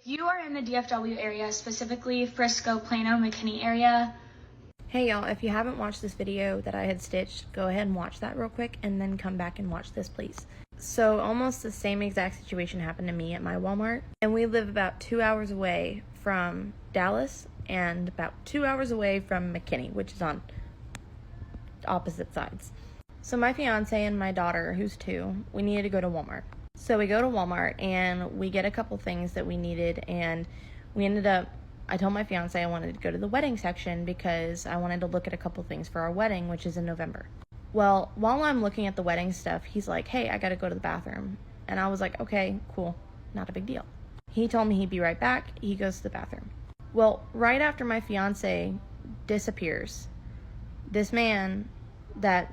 If you are in the DFW area, specifically Frisco, Plano, McKinney area. Hey y'all, if you haven't watched this video that I had stitched, go ahead and watch that real quick and then come back and watch this, please. So almost the same exact situation happened to me at my Walmart, and we live about 2 hours away from Dallas and about 2 hours away from McKinney, which is on opposite sides. So my fiance and my daughter, who's 2, we needed to go to Walmart. So we go to Walmart and we get a couple things that we needed, and we ended up, I told my fiance I wanted to go to the wedding section because I wanted to look at a couple things for our wedding, which is in November. Well, while I'm looking at the wedding stuff, he's like, hey, I gotta go to the bathroom. And I was like, okay, cool, not a big deal. He told me he'd be right back. He goes to the bathroom. Well, right after my fiance disappears, this man that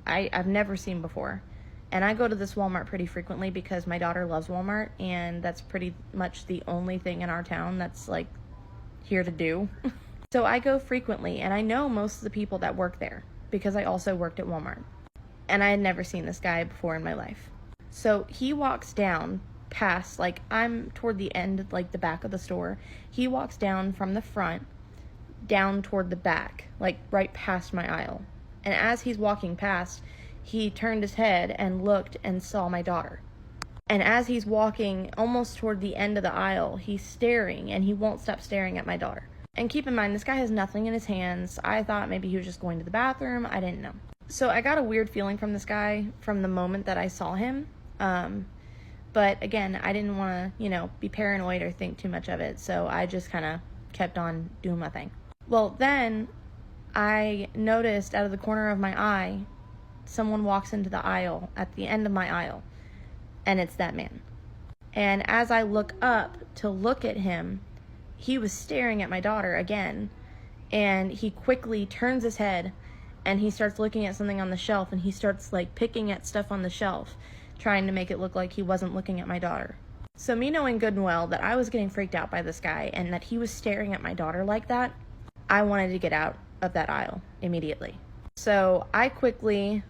I've never seen before, and I go to this Walmart pretty frequently because my daughter loves Walmart, and that's pretty much the only thing in our town that's like here to do. So I go frequently, and I know most of the people that work there because I also worked at Walmart. And I had never seen this guy before in my life. So he walks down past, like I'm toward the end, like the back of the store. He walks down from the front down toward the back, like right past my aisle. And as he's walking past, he turned his head and looked and saw my daughter. And as he's walking almost toward the end of the aisle, he's staring, and he won't stop staring at my daughter. And keep in mind, this guy has nothing in his hands. I thought maybe he was just going to the bathroom. I didn't know. So I got a weird feeling from this guy from the moment that I saw him. But again, I didn't want to, be paranoid or think too much of it. So I just kind of kept on doing my thing. Well, then I noticed out of the corner of my eye, someone walks into the aisle at the end of my aisle, and it's that man. And as I look up to look at him, he was staring at my daughter again, and he quickly turns his head and he starts looking at something on the shelf, and he starts like picking at stuff on the shelf, trying to make it look like he wasn't looking at my daughter. So me knowing good and well that I was getting freaked out by this guy and that he was staring at my daughter like that, I wanted to get out of that aisle immediately. So I quickly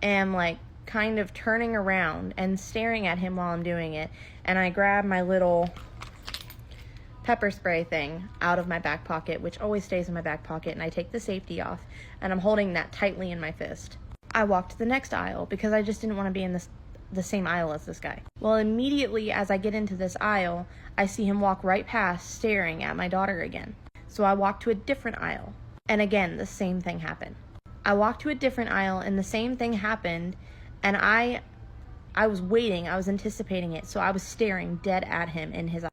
am like kind of turning around and staring at him while I'm doing it, and I grab my little pepper spray thing out of my back pocket, which always stays in my back pocket, and I take the safety off, and I'm holding that tightly in my fist. I walk to the next aisle because I just didn't want to be in the same aisle as this guy. Well, immediately as I get into this aisle, I see him walk right past, staring at my daughter again. So I walk to a different aisle, and again the same thing happened. I walked to a different aisle, and the same thing happened, and I was waiting, I was anticipating it, so I was staring dead at him in his eye.